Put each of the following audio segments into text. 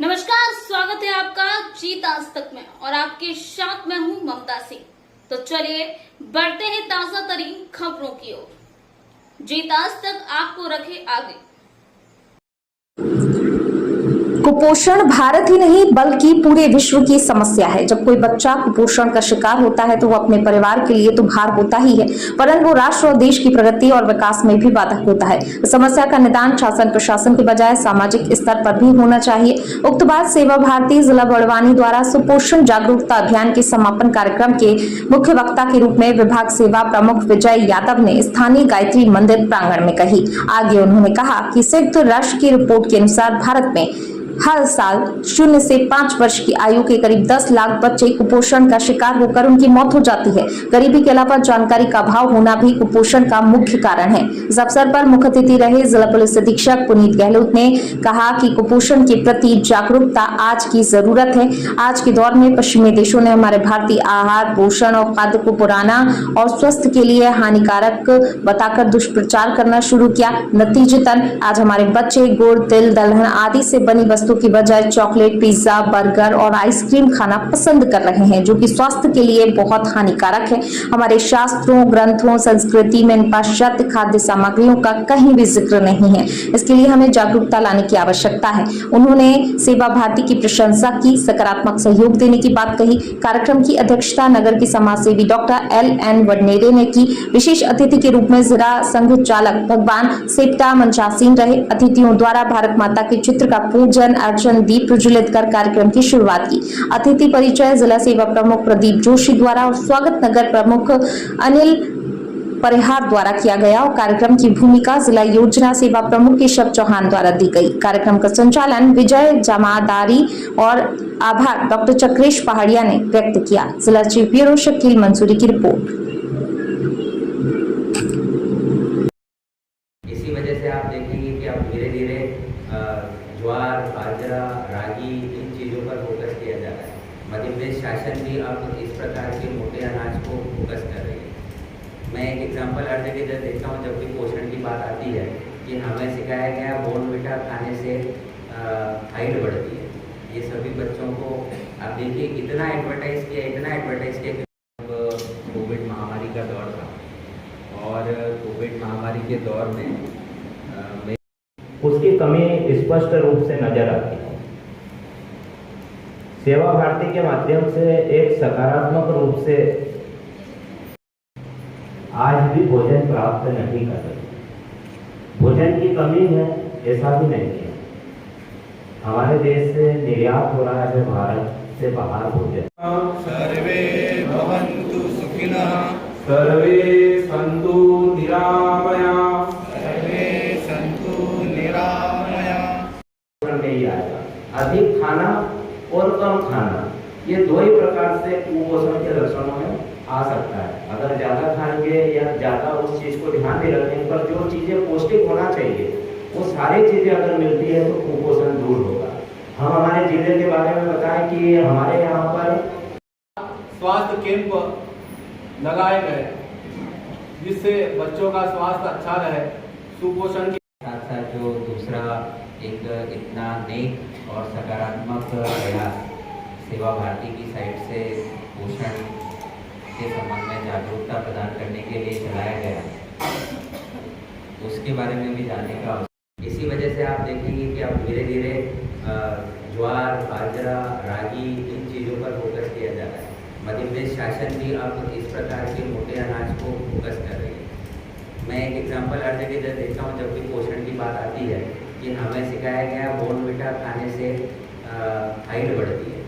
नमस्कार, स्वागत है आपका जीत आज तक में और आपके साथ मैं हूं ममता सिंह। तो चलिए बढ़ते हैं ताजा तरीन खबरों की ओर। जीत आज तक आपको रखे आगे। कुपोषण भारत ही नहीं बल्कि पूरे विश्व की समस्या है। जब कोई बच्चा कुपोषण का शिकार होता है तो वो अपने परिवार के लिए तो भार होता ही है, परंतु वो राष्ट्र और देश की प्रगति और विकास में भी बाधक होता है। समस्या का निदान शासन प्रशासन के बजाय सामाजिक स्तर पर भी होना चाहिए। उक्त बात सेवा भारती जिला बड़वानी द्वारा सुपोषण जागरूकता अभियान के समापन कार्यक्रम के मुख्य वक्ता के रूप में विभाग सेवा प्रमुख विजय यादव ने स्थानीय गायत्री मंदिर प्रांगण में कही। आगे उन्होंने कहा कि संयुक्त राष्ट्र की रिपोर्ट के अनुसार भारत में हर साल 0 से 5 वर्ष की आयु के करीब 10 लाख बच्चे कुपोषण का शिकार होकर उनकी मौत हो जाती है। गरीबी के अलावा जानकारी का अभाव होना भी कुपोषण का मुख्य कारण है। इस अवसर पर मुख्य अतिथि रहे जिला पुलिस अधीक्षक पुनीत गहलोत ने कहा कि कुपोषण के प्रति जागरूकता आज की जरूरत है। आज के दौर में पश्चिमी देशों ने हमारे भारतीय आहार, पोषण और खाद्य को पुराना और स्वास्थ्य के लिए हानिकारक बताकर दुष्प्रचार करना शुरू किया। नतीजतन आज हमारे बच्चे गुड़, तिल, दलहन आदि से बनी वस्तु की बजाय चॉकलेट, पिज्जा, बर्गर और आइसक्रीम खाना पसंद कर रहे हैं, जो कि स्वास्थ्य के लिए बहुत हानिकारक है। हमारे शास्त्रों, ग्रंथों, संस्कृति में इन पाश्चात्य खाद्य सामग्रियों का कहीं भी जिक्र नहीं है। इसके लिए हमें जागरूकता लाने की आवश्यकता है। उन्होंने सेवा भारती की प्रशंसा की, सकारात्मक सहयोग देने की बात कही। कार्यक्रम की अध्यक्षता नगर के समाज सेवी डॉक्टर LN वडनेरे ने की। विशेष अतिथि के रूप में जिला संघ चालक भगवान सेप्टा मंचासीन रहे। अतिथियों द्वारा भारत माता के चित्र का पूजन अर्चन, दीप प्रज्वलित कर कार्यक्रम की शुरुआत की। अतिथि परिचय जिला सेवा प्रमुख प्रदीप जोशी द्वारा और स्वागत नगर प्रमुख अनिल परिहार द्वारा किया गया और कार्यक्रम की भूमिका जिला योजना सेवा प्रमुख केशव चौहान द्वारा दी गई। कार्यक्रम का संचालन विजय जमादारी और आभार डॉक्टर चक्रेश पहाड़िया ने व्यक्त किया। जिला चीफ ब्यूरो शकील मंसूरी की रिपोर्ट। इसी वजह से आप देखेंगे कि अब धीरे धीरे ज्वार, बाजरा, रागी इन चीज़ों पर फोकस किया जा रहा है। मध्य प्रदेश शासन भी अब इस प्रकार के मोटे अनाज को फोकस कर रही है। मैं एक एग्जाम्पल हर जगह देखता हूँ, जब भी पोषण की बात आती है कि हमें सिखाया गया बॉर्नविटा खाने से हाइट बढ़ती है। ये सभी बच्चों को आप देखिए इतना एडवर्टाइज किया कि कोविड महामारी का दौर था और कोविड महामारी के दौर में उसकी कमी स्पष्ट रूप से नजर आती है। सेवा भारती के माध्यम से एक सकारात्मक रूप से आज भी भोजन प्राप्त नहीं कर रहे। भोजन की कमी है ऐसा भी नहीं है। हमारे देश से निर्यात हो रहा है भारत से बाहर भोजन। सर्वे भवन्तु सुखिनः, सर्वे सन्तु निरामया, नहीं आएगा। अधिक खाना और कम खाना, ये दो ही प्रकार से कुपोषण के लक्षणों में आ सकता है। अगर ज्यादा खाएंगे या ज्यादा उस चीज को ध्यान नहीं रखेंगे, पर जो चीजें पौष्टिक होना चाहिए वो सारी चीजें अगर मिलती है तो कुपोषण दूर होगा। हम हमारे जिले के बारे में बताएं कि हमारे यहाँ पर स्वास्थ्य कैंप लगाए गए जिससे बच्चों का स्वास्थ्य अच्छा रहे। सुपोषण के साथ साथ जो दूसरा एक इतना नेक और सकारात्मक प्रयास सेवा भारती की साइड से पोषण के संबंध में जागरूकता प्रदान करने के लिए चलाया गया, उसके बारे में भी जानने का। इसी वजह से आप देखेंगे कि अब धीरे धीरे ज्वार, बाजरा, रागी इन चीज़ों पर फोकस किया जा रहा है। मध्य प्रदेश शासन भी अब इस प्रकार के मोटे अनाज को फोकस कर रही है। मैं एक एग्जाम्पल हर जगह देखता हूँ, जब भी पोषण की बात आती है कि हमें सिखाया गया बॉर्नविटा खाने से हाइट बढ़ती है।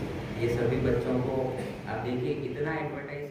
ये सभी बच्चों को आप देखिए इतना एडवर्टाइज